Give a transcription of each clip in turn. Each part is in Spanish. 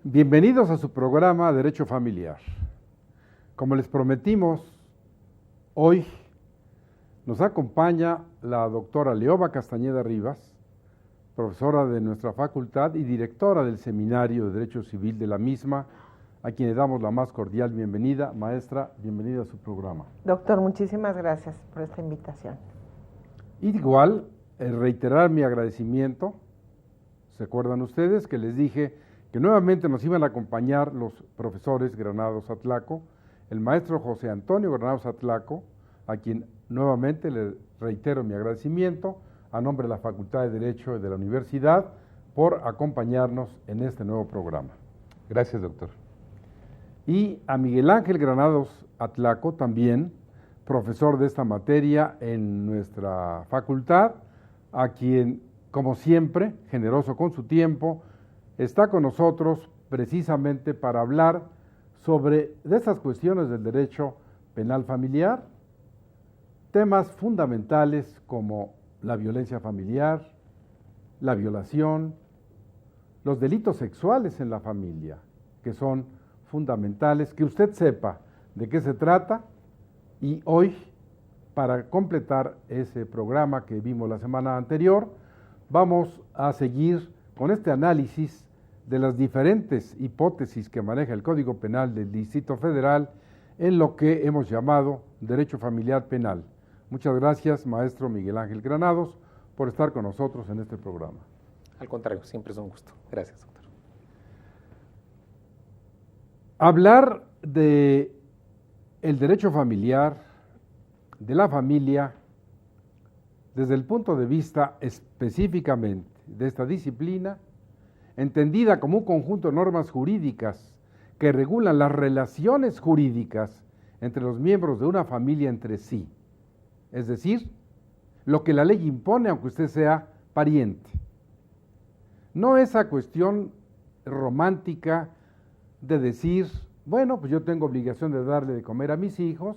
Bienvenidos a su programa Derecho Familiar. Como les prometimos, hoy nos acompaña la doctora Leoba Castañeda Rivas, profesora de nuestra facultad y directora del Seminario de Derecho Civil de la misma, a quien le damos la más cordial bienvenida. Maestra, bienvenida a su programa. Doctor, muchísimas gracias por esta invitación. Igual, reiterar mi agradecimiento. ¿Se acuerdan ustedes que les dije que nuevamente nos iban a acompañar los profesores Granados Atlaco, el maestro José Antonio Granados Atlaco, a quien nuevamente le reitero mi agradecimiento a nombre de la Facultad de Derecho de la Universidad por acompañarnos en este nuevo programa? Gracias, doctor. Y a Miguel Ángel Granados Atlaco, también profesor de esta materia en nuestra facultad, a quien, como siempre, generoso con su tiempo, está con nosotros precisamente para hablar sobre de estas cuestiones del derecho penal familiar, temas fundamentales como la violencia familiar, la violación, los delitos sexuales en la familia, que son fundamentales, que usted sepa de qué se trata. Y hoy, para completar ese programa que vimos la semana anterior, vamos a seguir con este análisis de las diferentes hipótesis que maneja el Código Penal del Distrito Federal en lo que hemos llamado derecho familiar penal. Muchas gracias, maestro Miguel Ángel Granados, por estar con nosotros en este programa. Al contrario, siempre es un gusto. Gracias, doctor. Hablar de el derecho familiar, de la familia, desde el punto de vista específicamente de esta disciplina, entendida como un conjunto de normas jurídicas que regulan las relaciones jurídicas entre los miembros de una familia entre sí, es decir, lo que la ley impone aunque usted sea pariente. No esa cuestión romántica de decir, bueno, pues yo tengo obligación de darle de comer a mis hijos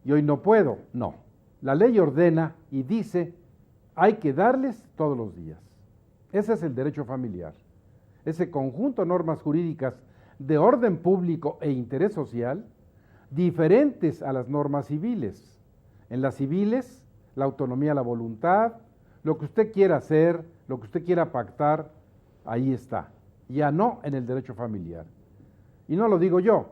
y hoy no puedo. No, la ley ordena y dice, hay que darles todos los días. Ese es el derecho familiar, ese conjunto de normas jurídicas de orden público e interés social, diferentes a las normas civiles. En las civiles, la autonomía, la voluntad, lo que usted quiera hacer, lo que usted quiera pactar, ahí está. Ya no en el derecho familiar. Y no lo digo yo,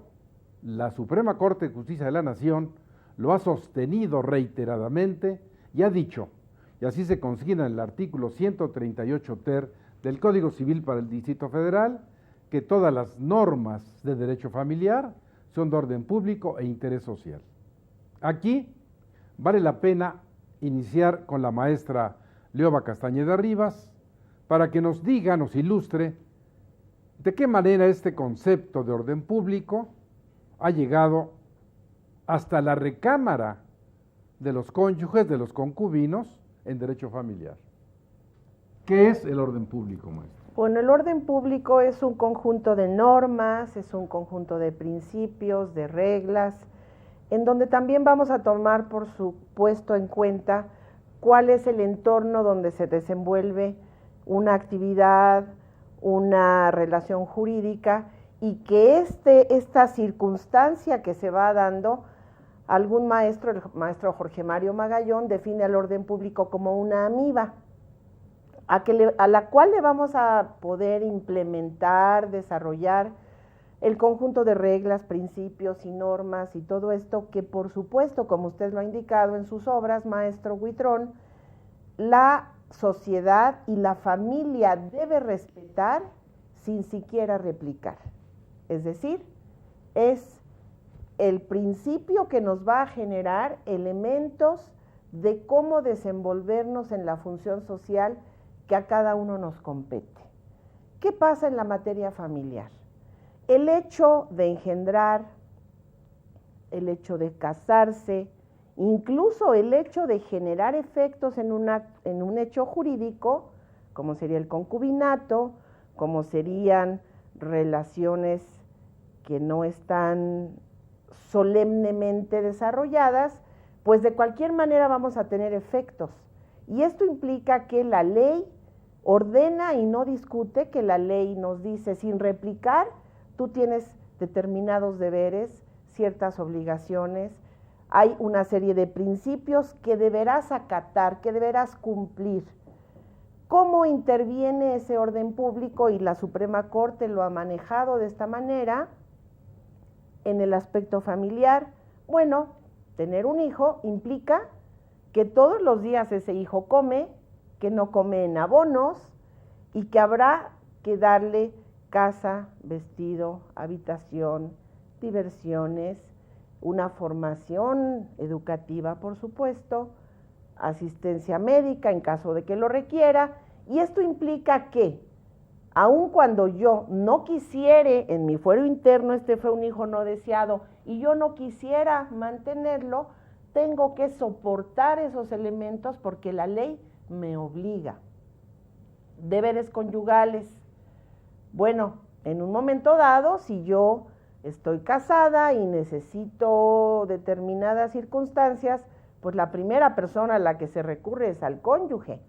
la Suprema Corte de Justicia de la Nación lo ha sostenido reiteradamente y ha dicho, y así se consigna en el artículo 138 ter del Código Civil para el Distrito Federal, que todas las normas de derecho familiar son de orden público e interés social. Aquí vale la pena iniciar con la maestra Leoba Castañeda Rivas para que nos diga, nos ilustre, de qué manera este concepto de orden público ha llegado hasta la recámara de los cónyuges, de los concubinos, en derecho familiar. ¿Qué es el orden público, maestro? Bueno, el orden público es un conjunto de normas, es un conjunto de principios, de reglas, en donde también vamos a tomar, por supuesto, en cuenta cuál es el entorno donde se desenvuelve una actividad, una relación jurídica, y que esta circunstancia que se va dando, algún maestro, el maestro Jorge Mario Magallón, define al orden público como una amiba, a la cual le vamos a poder implementar, desarrollar el conjunto de reglas, principios y normas y todo esto que, por supuesto, como usted lo ha indicado en sus obras, maestro Huitrón, la sociedad y la familia debe respetar sin siquiera replicar. Es decir, es el principio que nos va a generar elementos de cómo desenvolvernos en la función social que a cada uno nos compete. ¿Qué pasa en la materia familiar? El hecho de engendrar, el hecho de casarse, incluso el hecho de generar efectos en un hecho jurídico, como sería el concubinato, como serían relaciones que no están solemnemente desarrolladas, pues de cualquier manera vamos a tener efectos. Y esto implica que la ley ordena y no discute que la ley nos dice, sin replicar, tú tienes determinados deberes, ciertas obligaciones, hay una serie de principios que deberás acatar, que deberás cumplir. ¿Cómo interviene ese orden público? Y la Suprema Corte lo ha manejado de esta manera en el aspecto familiar. Bueno, tener un hijo implica que todos los días ese hijo come, que no come en abonos y que habrá que darle casa, vestido, habitación, diversiones, una formación educativa, por supuesto, asistencia médica en caso de que lo requiera, y esto implica que, aun cuando yo no quisiere, en mi fuero interno este fue un hijo no deseado, y yo no quisiera mantenerlo, tengo que soportar esos elementos porque la ley me obliga. Deberes conyugales. Bueno, en un momento dado, si yo estoy casada y necesito determinadas circunstancias, pues la primera persona a la que se recurre es al cónyuge,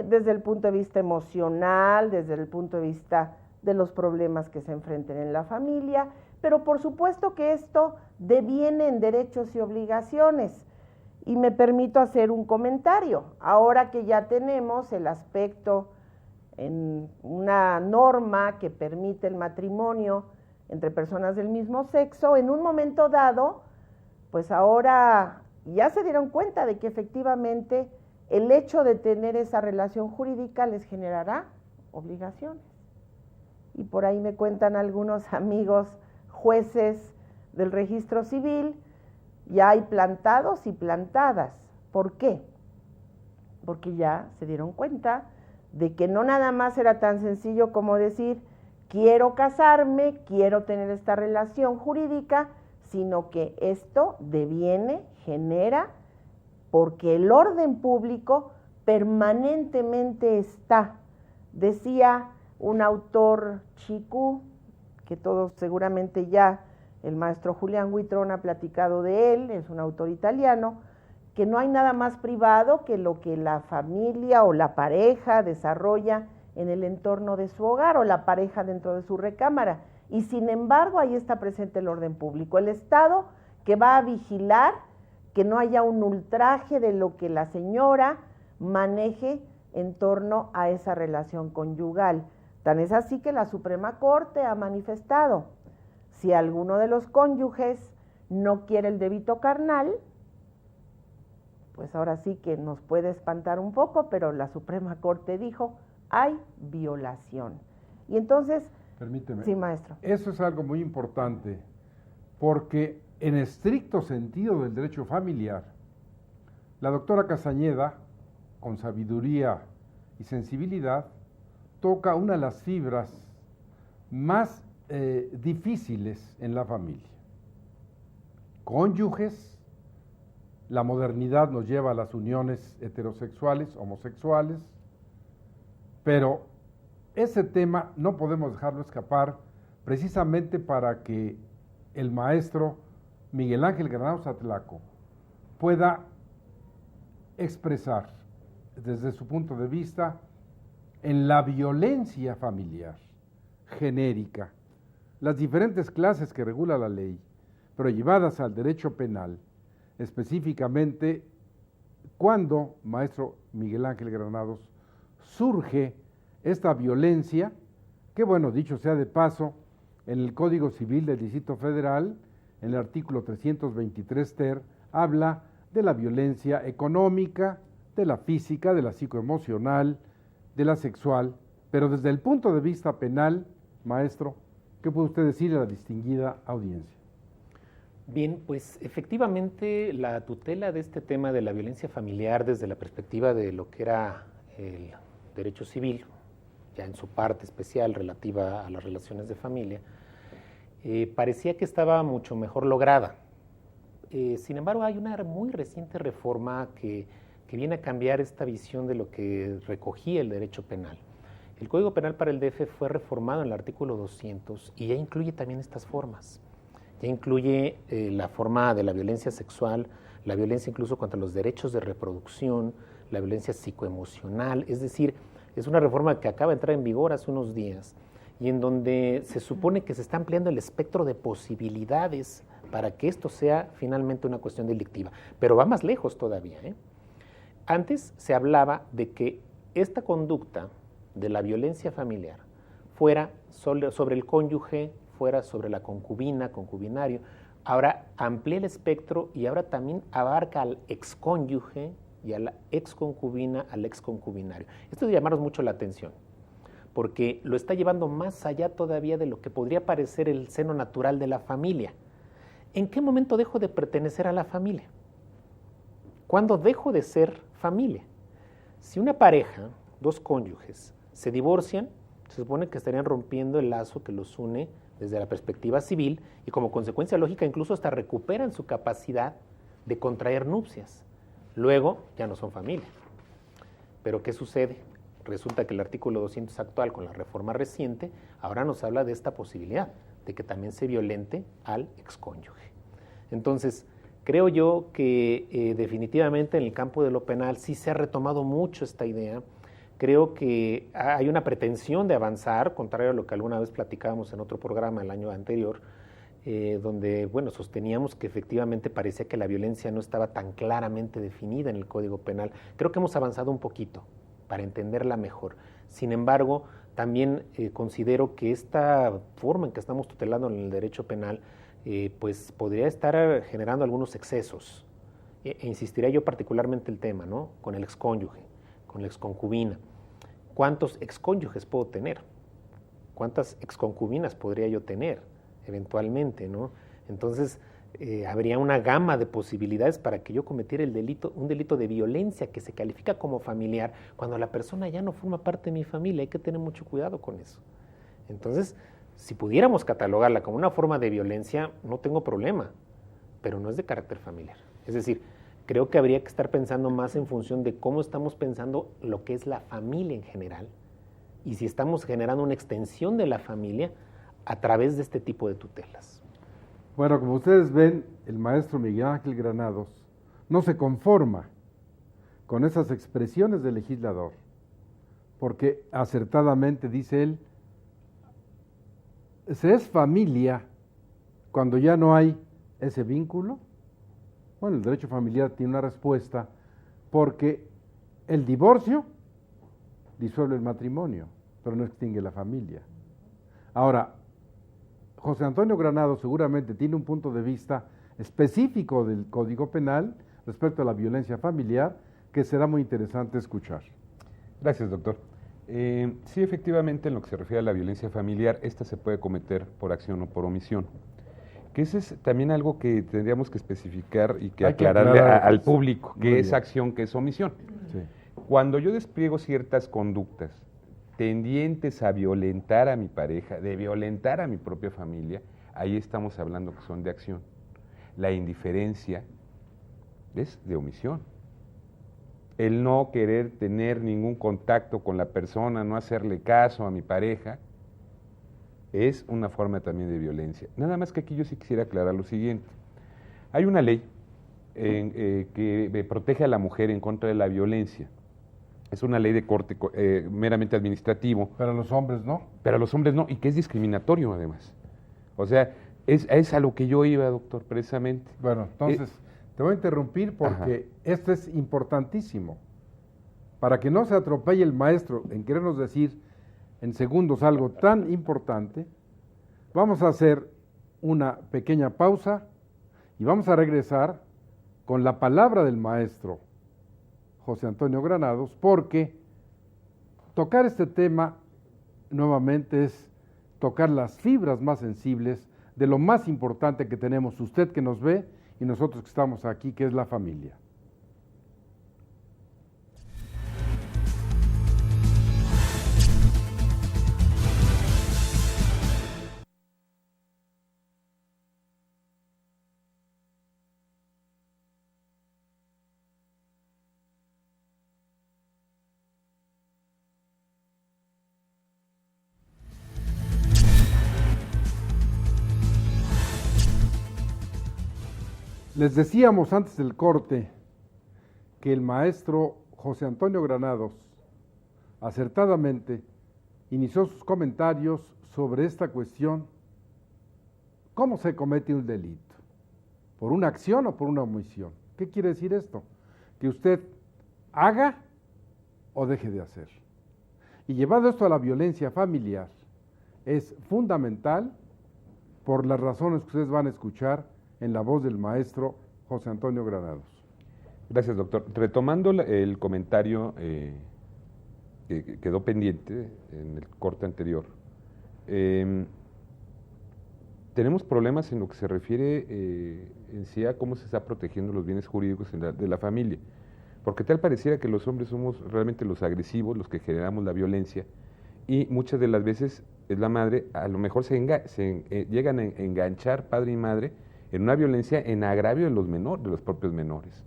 desde el punto de vista emocional, desde el punto de vista de los problemas que se enfrenten en la familia, pero por supuesto que esto deviene en derechos y obligaciones. Y me permito hacer un comentario. Ahora que ya tenemos el aspecto en una norma que permite el matrimonio entre personas del mismo sexo, en un momento dado, pues ahora ya se dieron cuenta de que efectivamente el hecho de tener esa relación jurídica les generará obligaciones. Y por ahí me cuentan algunos amigos jueces del registro civil, ya hay plantados y plantadas. ¿Por qué? Porque ya se dieron cuenta de que no nada más era tan sencillo como decir, quiero casarme, quiero tener esta relación jurídica, sino que esto deviene, genera, porque el orden público permanentemente está. Decía un autor chicú, que todos seguramente ya, el maestro Julián Huitrón ha platicado de él, es un autor italiano, que no hay nada más privado que lo que la familia o la pareja desarrolla en el entorno de su hogar o la pareja dentro de su recámara. Y sin embargo, ahí está presente el orden público, el Estado que va a vigilar que no haya un ultraje de lo que la señora maneje en torno a esa relación conyugal. Tan es así que la Suprema Corte ha manifestado, si alguno de los cónyuges no quiere el débito carnal, pues ahora sí que nos puede espantar un poco, pero la Suprema Corte dijo, hay violación. Y entonces, permíteme. Sí, maestro. Eso es algo muy importante, porque en estricto sentido del derecho familiar, la doctora Castañeda, con sabiduría y sensibilidad, toca una de las fibras más difíciles en la familia. Cónyuges, la modernidad nos lleva a las uniones heterosexuales, homosexuales, pero ese tema no podemos dejarlo escapar precisamente para que el maestro Miguel Ángel Granados Atlaco pueda expresar desde su punto de vista en la violencia familiar genérica, las diferentes clases que regula la ley, pero llevadas al derecho penal, específicamente cuando, maestro Miguel Ángel Granados, surge esta violencia, que bueno, dicho sea de paso, en el Código Civil del Distrito Federal, en el artículo 323 ter, habla de la violencia económica, de la física, de la psicoemocional, de la sexual, pero desde el punto de vista penal, maestro, ¿qué puede usted decir a la distinguida audiencia? Bien, pues efectivamente la tutela de este tema de la violencia familiar desde la perspectiva de lo que era el derecho civil, ya en su parte especial relativa a las relaciones de familia, parecía que estaba mucho mejor lograda. Sin embargo, hay una muy reciente reforma que viene a cambiar esta visión de lo que recogía el derecho penal. El Código Penal para el DF fue reformado en el artículo 200 y ya incluye también estas formas. Ya incluye la forma de la violencia sexual, la violencia incluso contra los derechos de reproducción, la violencia psicoemocional, es decir, Es una reforma que acaba de entrar en vigor hace unos días y en donde se supone que se está ampliando el espectro de posibilidades para que esto sea finalmente una cuestión delictiva. Pero va más lejos todavía, ¿eh? Antes se hablaba de que esta conducta de la violencia familiar fuera sobre el cónyuge, fuera sobre la concubina, concubinario. Ahora amplía el espectro y ahora también abarca al excónyuge y a la exconcubina, al exconcubinario. Esto de llamarnos mucho la atención, porque lo está llevando más allá todavía de lo que podría parecer el seno natural de la familia. ¿En qué momento dejo de pertenecer a la familia? ¿Cuándo dejo de ser familia? Si una pareja, dos cónyuges, se divorcian, se supone que estarían rompiendo el lazo que los une desde la perspectiva civil y como consecuencia lógica incluso hasta recuperan su capacidad de contraer nupcias. Luego ya no son familia. Pero ¿qué sucede? Resulta que el artículo 200 actual con la reforma reciente ahora nos habla de esta posibilidad de que también se violente al excónyuge. Entonces, creo yo que definitivamente en el campo de lo penal sí se ha retomado mucho esta idea. Creo que hay una pretensión de avanzar, contrario a lo que alguna vez platicábamos en otro programa el año anterior, donde, bueno, sosteníamos que efectivamente parecía que la violencia no estaba tan claramente definida en el Código Penal. Creo que hemos avanzado un poquito para entenderla mejor. Sin embargo, también considero que esta forma en que estamos tutelando en el derecho penal, pues podría estar generando algunos excesos. Insistiría yo particularmente el tema, ¿no? Con el excónyuge, con la exconcubina. ¿Cuántos excónyuges puedo tener? ¿Cuántas exconcubinas podría yo tener eventualmente, ¿no? Entonces, habría una gama de posibilidades para que yo cometiera un delito de violencia que se califica como familiar cuando la persona ya no forma parte de mi familia. Hay que tener mucho cuidado con eso. Entonces, si pudiéramos catalogarla como una forma de violencia, no tengo problema, pero no es de carácter familiar. Es decir, creo que habría que estar pensando más en función de cómo estamos pensando lo que es la familia en general y si estamos generando una extensión de la familia a través de este tipo de tutelas. Bueno, como ustedes ven, el maestro Miguel Ángel Granados no se conforma con esas expresiones del legislador, porque acertadamente dice él, se es familia cuando ya no hay ese vínculo. Bueno, el derecho familiar tiene una respuesta, porque el divorcio disuelve el matrimonio, pero no extingue la familia. Ahora, José Antonio Granados seguramente tiene un punto de vista específico del Código Penal respecto a la violencia familiar que será muy interesante escuchar. Gracias, doctor. Sí, efectivamente, en lo que se refiere a la violencia familiar, esta se puede cometer por acción o por omisión. Que ese es también algo que tendríamos que especificar y que aclararle al público, qué es acción, qué es omisión. Sí. Cuando yo despliego ciertas conductas tendientes a violentar a mi pareja, de violentar a mi propia familia, ahí estamos hablando que son de acción. La indiferencia es de omisión. El no querer tener ningún contacto con la persona, no hacerle caso a mi pareja, es una forma también de violencia. Nada más que aquí yo sí quisiera aclarar lo siguiente. Hay una ley que protege a la mujer en contra de la violencia. Es una ley de corte meramente administrativo. Pero los hombres no. Pero a los hombres no, y que es discriminatorio además. O sea, es a lo que yo iba, doctor, precisamente. Bueno, entonces, te voy a interrumpir porque esto es importantísimo. Para que no se atropelle el maestro en querernos decir en segundos algo tan importante, vamos a hacer una pequeña pausa y vamos a regresar con la palabra del maestro José Antonio Granados, porque tocar este tema nuevamente es tocar las fibras más sensibles de lo más importante que tenemos, usted que nos ve y nosotros que estamos aquí, que es la familia. Les decíamos antes del corte que el maestro José Antonio Granados, acertadamente inició sus comentarios sobre esta cuestión. ¿Cómo se comete un delito? ¿Por una acción o por una omisión? ¿Qué quiere decir esto? Que usted haga o deje de hacer. Y llevado esto a la violencia familiar, es fundamental por las razones que ustedes van a escuchar en la voz del maestro José Antonio Granados. Gracias, doctor. Retomando el comentario que quedó pendiente en el corte anterior, tenemos problemas en lo que se refiere en sí a cómo se está protegiendo los bienes jurídicos de la familia, porque tal pareciera que los hombres somos realmente los agresivos, los que generamos la violencia, y muchas de las veces es la madre, a lo mejor llegan a enganchar padre y madre en una violencia en agravio de los propios menores.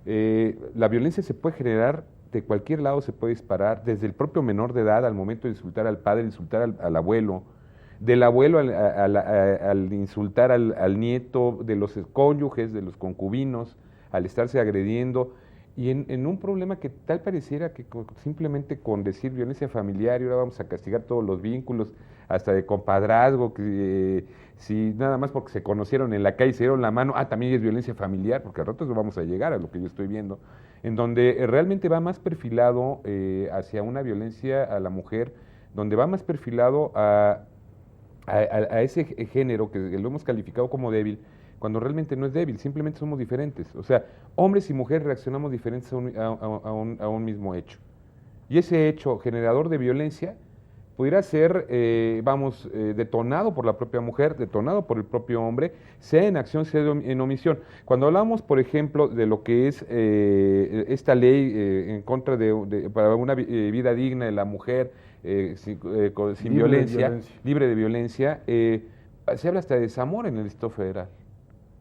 La violencia se puede generar de cualquier lado, se puede disparar, desde el propio menor de edad al momento de insultar al padre, insultar al abuelo, del abuelo al insultar al nieto, de los cónyuges, de los concubinos, al estarse agrediendo, y en un problema que tal pareciera que simplemente con decir violencia familiar y ahora vamos a castigar todos los vínculos, hasta de compadrazgo, que si nada más porque se conocieron en la calle y se dieron la mano, también es violencia familiar, porque al rato vamos a llegar a lo que yo estoy viendo, en donde realmente va más perfilado hacia una violencia a la mujer, donde va más perfilado a ese género que lo hemos calificado como débil, cuando realmente no es débil, simplemente somos diferentes. O sea, hombres y mujeres reaccionamos diferentes a un mismo hecho. Y ese hecho generador de violencia pudiera ser, detonado por la propia mujer, detonado por el propio hombre, sea en acción, sea en omisión. Cuando hablamos, por ejemplo, de lo que es esta ley en contra para una vida digna de la mujer, sin violencia, libre de violencia, se habla hasta de desamor en el Distrito Federal.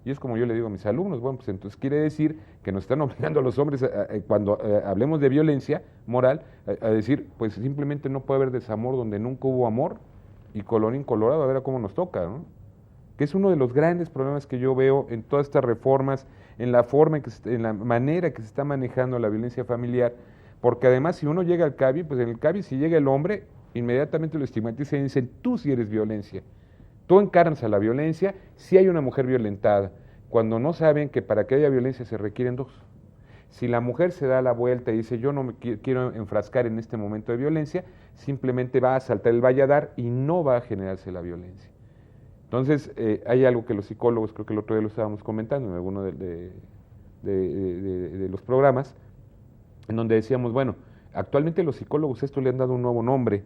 Y es como yo le digo a mis alumnos, bueno, pues entonces quiere decir que nos están obligando a los hombres, cuando hablemos de violencia moral, a decir, pues simplemente no puede haber desamor donde nunca hubo amor, y colorín colorado, a ver a cómo nos toca, ¿no? Que es uno de los grandes problemas que yo veo en todas estas reformas, en la forma, en la manera que se está manejando la violencia familiar, porque además si uno llega al CABI, pues en el CABI si llega el hombre, inmediatamente lo estigmatizan y dicen, tú sí eres violencia. Tú encarnas a la violencia si hay una mujer violentada, cuando no saben que para que haya violencia se requieren dos. Si la mujer se da la vuelta y dice yo no me quiero enfrascar en este momento de violencia, simplemente va a saltar el valladar y no va a generarse la violencia. Entonces, hay algo que los psicólogos, creo que el otro día lo estábamos comentando en alguno de los programas, en donde decíamos, bueno, actualmente los psicólogos esto le han dado un nuevo nombre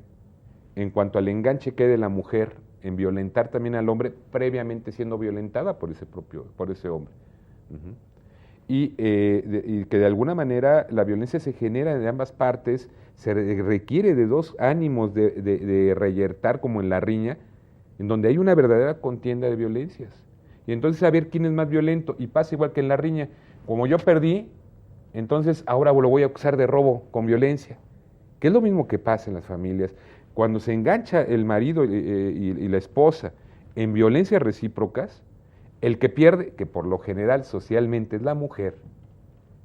en cuanto al enganche que hay de la mujer en violentar también al hombre, previamente siendo violentada por ese hombre. Uh-huh. Y que de alguna manera la violencia se genera de ambas partes, se requiere de dos ánimos de reyertar como en la riña, en donde hay una verdadera contienda de violencias. Y entonces a ver quién es más violento, y pasa igual que en la riña, como yo perdí, entonces ahora lo voy a acusar de robo con violencia, que es lo mismo que pasa en las familias. Cuando se engancha el marido y la esposa en violencias recíprocas, el que pierde, que por lo general socialmente es la mujer,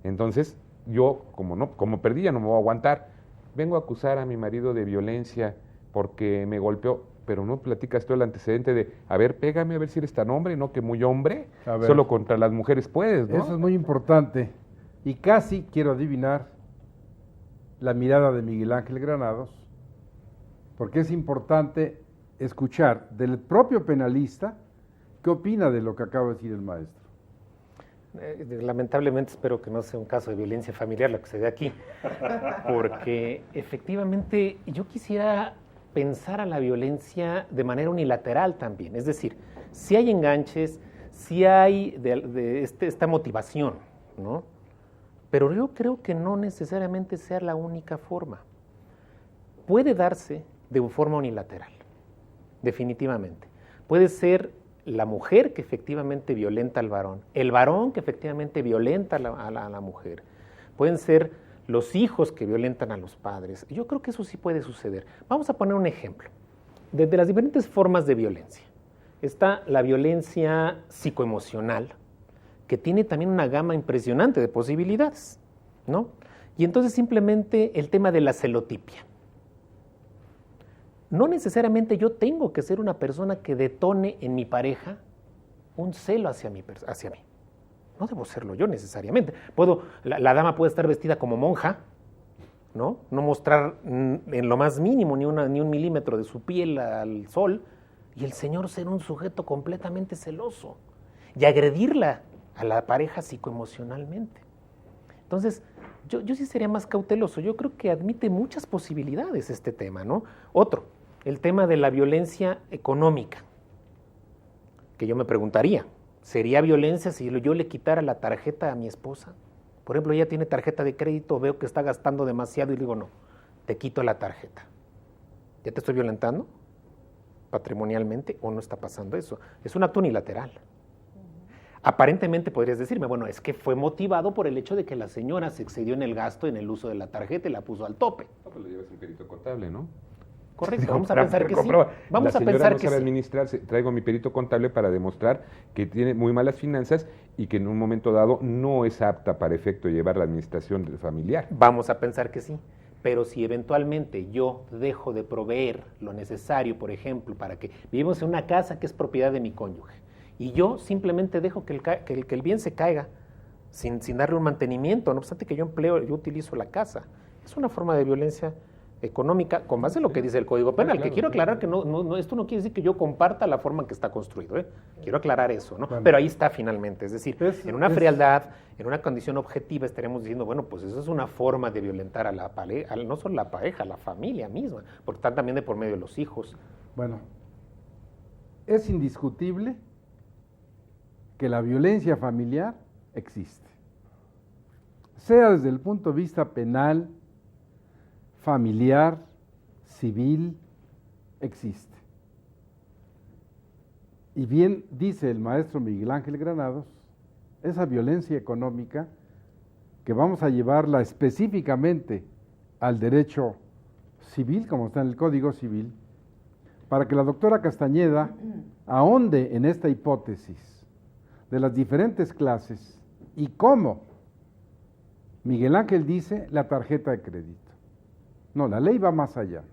entonces yo, como perdí, ya no me voy a aguantar, vengo a acusar a mi marido de violencia porque me golpeó, pero no platicas tú el antecedente de, a ver, pégame a ver si eres tan hombre, no que muy hombre, solo contra las mujeres puedes, ¿no? Eso es muy importante, y casi quiero adivinar la mirada de Miguel Ángel Granados, porque es importante escuchar del propio penalista qué opina de lo que acaba de decir el maestro. Lamentablemente espero que no sea un caso de violencia familiar lo que se ve aquí, porque efectivamente yo quisiera pensar a la violencia de manera unilateral también, es decir, si hay enganches, si hay esta motivación, ¿no? Pero yo creo que no necesariamente sea la única forma. Puede darse de forma unilateral, definitivamente. Puede ser la mujer que efectivamente violenta al varón, el varón que efectivamente violenta a la mujer. Pueden ser los hijos que violentan a los padres. Yo creo que eso sí puede suceder. Vamos a poner un ejemplo. Desde las diferentes formas de violencia está la violencia psicoemocional, que tiene también una gama impresionante de posibilidades, ¿no? Y entonces simplemente el tema de la celotipia. No necesariamente yo tengo que ser una persona que detone en mi pareja un celo hacia mí. No debo serlo yo necesariamente. La dama puede estar vestida como monja, ¿no? No mostrar en lo más mínimo ni un milímetro de su piel al sol, y el señor ser un sujeto completamente celoso y agredirla a la pareja psicoemocionalmente. Entonces, yo sí sería más cauteloso. Yo creo que admite muchas posibilidades este tema, ¿no? Otro, el tema de la violencia económica, que yo me preguntaría, ¿sería violencia si yo le quitara la tarjeta a mi esposa? Por ejemplo, ella tiene tarjeta de crédito, veo que está gastando demasiado y le digo, no, te quito la tarjeta. ¿Ya te estoy violentando patrimonialmente o no está pasando eso? Es un acto unilateral. Aparentemente podrías decirme, bueno, es que fue motivado por el hecho de que la señora se excedió en el gasto, en el uso de la tarjeta y la puso al tope. No, pues lo llevas un perito contable, ¿no? Correcto, vamos a pensar que sí. Vamos a la pensar señora no que sabe sí. administrarse. Traigo mi perito contable para demostrar que tiene muy malas finanzas y que en un momento dado no es apta para efecto de llevar la administración familiar. Vamos a pensar que sí. Pero si eventualmente yo dejo de proveer lo necesario, por ejemplo, para que vivimos en una casa que es propiedad de mi cónyuge, y yo simplemente dejo que el bien se caiga sin darle un mantenimiento, no obstante que yo utilizo la casa, es una forma de violencia económica, con base en lo que dice el Código Penal, que quiero aclarar que esto no quiere decir que yo comparta la forma en que está construido, quiero aclarar eso, ¿no? Pero ahí está finalmente, es decir, en una frialdad, en una condición objetiva estaremos diciendo, bueno, pues eso es una forma de violentar a la pareja, no solo la pareja, a la familia misma, porque están también de por medio de los hijos. Bueno, es indiscutible que la violencia familiar existe, sea desde el punto de vista penal, familiar, civil, existe. Y bien dice el maestro Miguel Ángel Granados, esa violencia económica, que vamos a llevarla específicamente al derecho civil, como está en el Código Civil, para que la doctora Castañeda ahonde en esta hipótesis de las diferentes clases y cómo Miguel Ángel dice la tarjeta de crédito. No, la ley va más allá.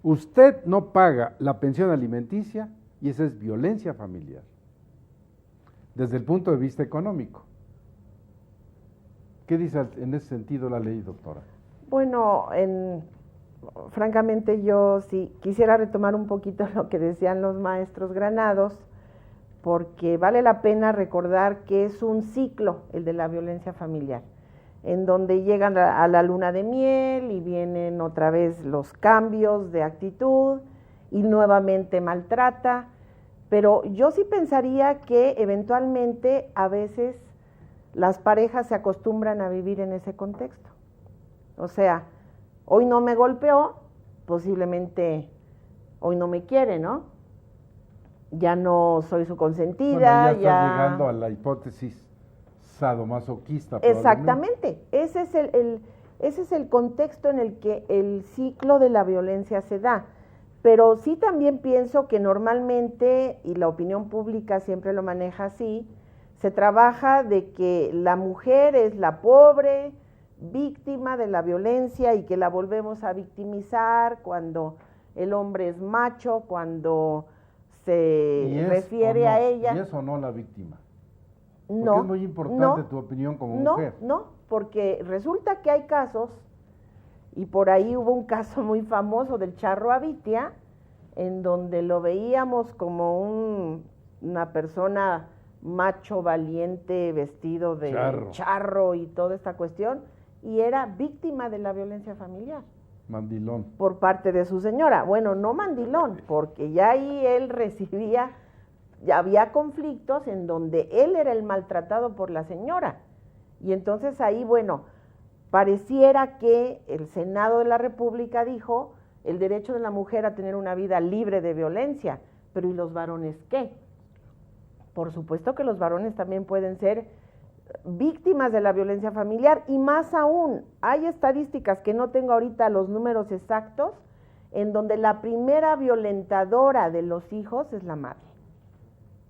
Usted no paga la pensión alimenticia y esa es violencia familiar, desde el punto de vista económico. ¿Qué dice en ese sentido la ley, doctora? Bueno, francamente yo sí quisiera retomar un poquito lo que decían los maestros Granados, porque vale la pena recordar que es un ciclo el de la violencia familiar, en donde llegan a la luna de miel y vienen otra vez los cambios de actitud y nuevamente maltrata, pero yo sí pensaría que eventualmente a veces las parejas se acostumbran a vivir en ese contexto. O sea, hoy no me golpeó, posiblemente hoy no me quiere, ¿no? Ya no soy su consentida, Bueno, ya estás llegando a la hipótesis sadomasoquista. Exactamente, ese es el contexto en el que el ciclo de la violencia se da. Pero sí también pienso que normalmente, y la opinión pública siempre lo maneja así, se trabaja de que la mujer es la pobre víctima de la violencia y que la volvemos a victimizar cuando el hombre es macho, cuando se refiere a ella. ¿Y es o no la víctima? No. Porque es muy importante tu opinión como mujer. No, porque resulta que hay casos, y por ahí hubo un caso muy famoso del Charro Avitia, en donde lo veíamos como una persona macho valiente vestido de charro y toda esta cuestión, y era víctima de la violencia familiar. Mandilón. Por parte de su señora. Bueno, no mandilón, porque ya ahí él recibía, ya había conflictos en donde él era el maltratado por la señora. Y entonces ahí, bueno, pareciera que el Senado de la República dijo el derecho de la mujer a tener una vida libre de violencia, pero ¿y los varones qué? Por supuesto que los varones también pueden ser víctimas de la violencia familiar, y más aún, hay estadísticas que no tengo ahorita los números exactos, en donde la primera violentadora de los hijos es la madre.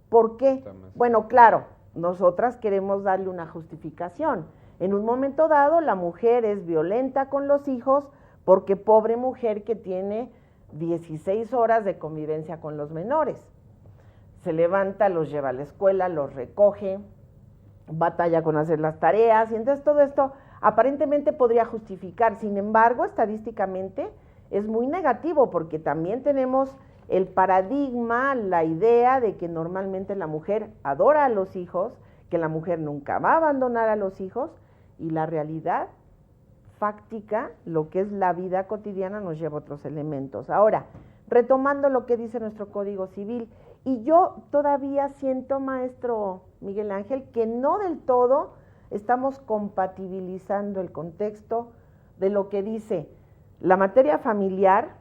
¿Por qué? Bueno, claro, nosotras queremos darle una justificación. En un momento dado, la mujer es violenta con los hijos porque pobre mujer que tiene 16 horas de convivencia con los menores. Se levanta, los lleva a la escuela, los recoge, batalla con hacer las tareas, y entonces todo esto aparentemente podría justificar. Sin embargo, estadísticamente es muy negativo porque también tenemos el paradigma, la idea de que normalmente la mujer adora a los hijos, que la mujer nunca va a abandonar a los hijos, y la realidad fáctica, lo que es la vida cotidiana, nos lleva a otros elementos. Ahora, retomando lo que dice nuestro Código Civil, y yo todavía siento, maestro Miguel Ángel, que no del todo estamos compatibilizando el contexto de lo que dice la materia familiar,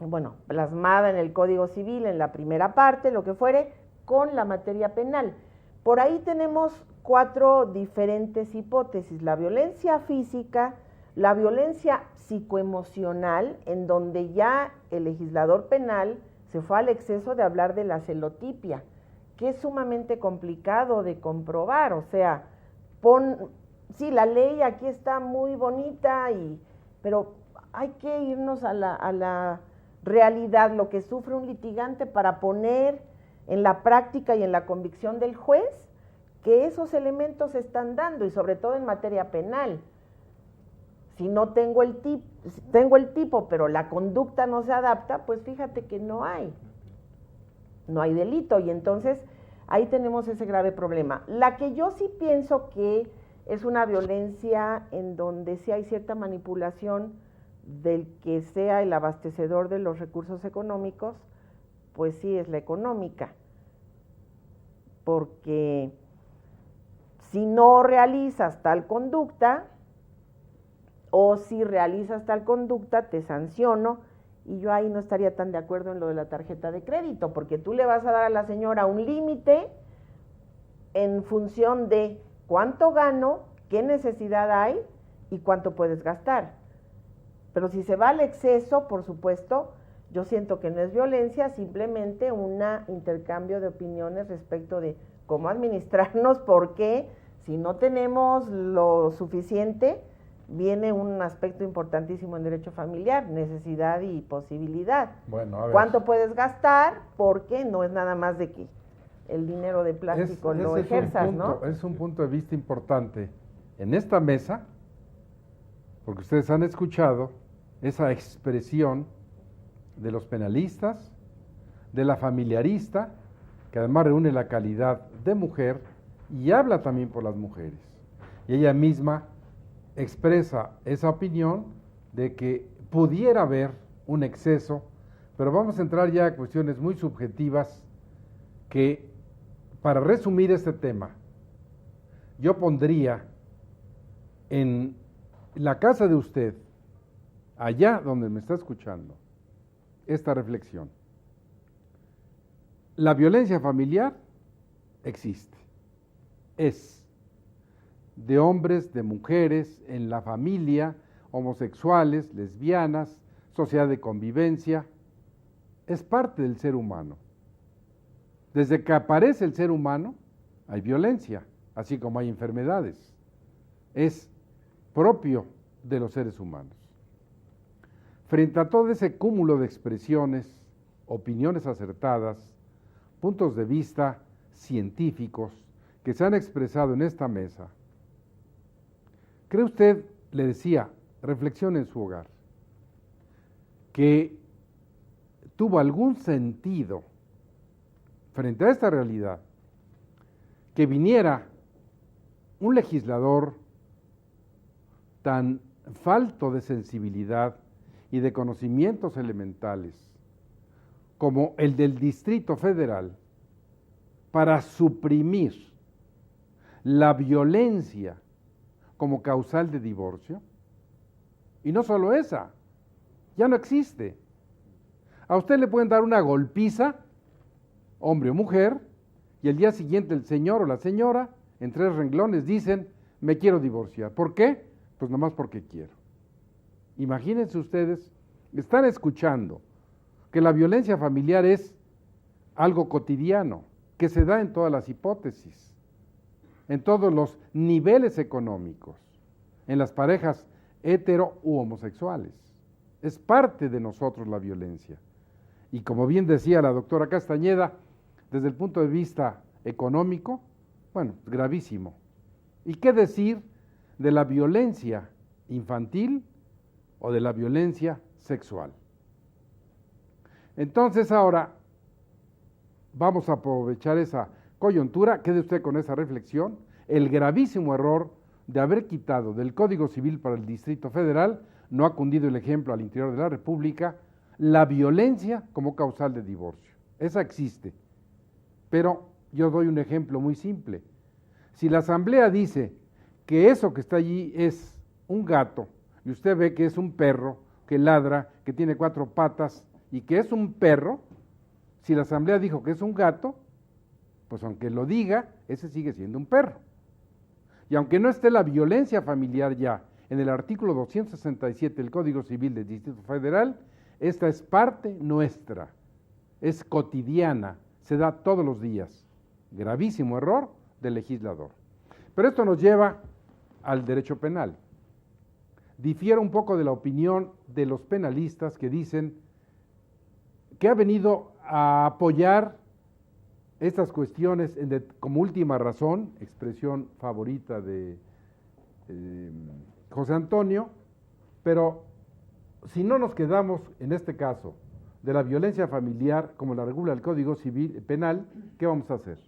bueno, plasmada en el Código Civil, en la primera parte, lo que fuere, con la materia penal. Por ahí tenemos 4 diferentes hipótesis: la violencia física, la violencia psicoemocional, en donde ya el legislador penal se fue al exceso de hablar de la celotipia, que es sumamente complicado de comprobar. O sea, sí, la ley aquí está muy bonita, pero hay que irnos a la realidad, lo que sufre un litigante, para poner en la práctica y en la convicción del juez que esos elementos se están dando, y sobre todo en materia penal. Si no tengo el tipo, pero la conducta no se adapta, pues fíjate que no hay delito, y entonces ahí tenemos ese grave problema. La que yo sí pienso que es una violencia en donde sí hay cierta manipulación del que sea el abastecedor de los recursos económicos, pues sí es la económica, porque si no realizas tal conducta, o si realizas tal conducta, te sanciono, y yo ahí no estaría tan de acuerdo en lo de la tarjeta de crédito, porque tú le vas a dar a la señora un límite en función de cuánto gano, qué necesidad hay y cuánto puedes gastar. Pero si se va al exceso, por supuesto, yo siento que no es violencia, simplemente un intercambio de opiniones respecto de cómo administrarnos, porque si no tenemos lo suficiente, viene un aspecto importantísimo en derecho familiar: necesidad y posibilidad. Bueno, a ver. ¿Cuánto puedes gastar? Porque no es nada más de que el dinero de plástico lo ejerzas, ¿no? Es un punto de vista importante en esta mesa, porque ustedes han escuchado esa expresión de los penalistas, de la familiarista, que además reúne la calidad de mujer y habla también por las mujeres. Y ella misma expresa esa opinión de que pudiera haber un exceso, pero vamos a entrar ya a cuestiones muy subjetivas que, para resumir este tema, yo pondría en la casa de usted, allá donde me está escuchando, esta reflexión. La violencia familiar existe, es de hombres, de mujeres, en la familia, homosexuales, lesbianas, sociedad de convivencia, es parte del ser humano. Desde que aparece el ser humano hay violencia, así como hay enfermedades. Es propio de los seres humanos. Frente a todo ese cúmulo de expresiones, opiniones acertadas, puntos de vista científicos que se han expresado en esta mesa, ¿cree usted, le decía, reflexione en su hogar, que tuvo algún sentido frente a esta realidad que viniera un legislador tan falto de sensibilidad y de conocimientos elementales como el del Distrito Federal para suprimir la violencia como causal de divorcio? Y no solo esa, ya no existe. A usted le pueden dar una golpiza, hombre o mujer, y el día siguiente el señor o la señora, en 3 renglones, dicen: me quiero divorciar. ¿Por qué? Pues nomás porque quiero. Imagínense ustedes, están escuchando que la violencia familiar es algo cotidiano, que se da en todas las hipótesis. en todos los niveles económicos, en las parejas hetero u homosexuales. Es parte de nosotros la violencia. Y como bien decía la doctora Castañeda, desde el punto de vista económico, bueno, gravísimo. ¿Y qué decir de la violencia infantil o de la violencia sexual? Entonces ahora vamos a aprovechar esa coyuntura, quede usted con esa reflexión, el gravísimo error de haber quitado del Código Civil para el Distrito Federal, no ha cundido el ejemplo al interior de la República, la violencia como causal de divorcio. Esa existe, pero yo doy un ejemplo muy simple. Si la Asamblea dice que eso que está allí es un gato, y usted ve que es un perro que ladra, que tiene 4 patas, y que es un perro, si la Asamblea dijo que es un gato, pues aunque lo diga, ese sigue siendo un perro. Y aunque no esté la violencia familiar ya en el artículo 267 del Código Civil del Distrito Federal, esta es parte nuestra, es cotidiana, se da todos los días. Gravísimo error del legislador. Pero esto nos lleva al derecho penal. Difiere un poco de la opinión de los penalistas que dicen que ha venido a apoyar estas cuestiones como última razón, expresión favorita de José Antonio, pero si no nos quedamos en este caso de la violencia familiar como la regula el Código Civil Penal, ¿qué vamos a hacer?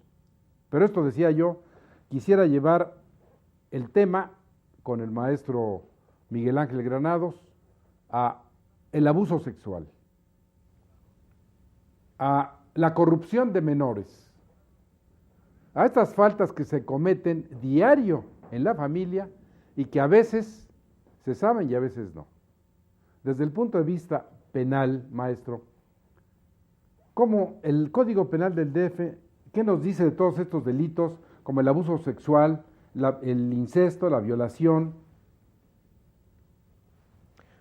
Pero esto decía yo, quisiera llevar el tema con el maestro Miguel Ángel Granados a el abuso sexual, a la corrupción de menores, a estas faltas que se cometen diario en la familia y que a veces se saben y a veces no. Desde el punto de vista penal, maestro, ¿cómo el Código Penal del DF, qué nos dice de todos estos delitos como el abuso sexual, el incesto, la violación?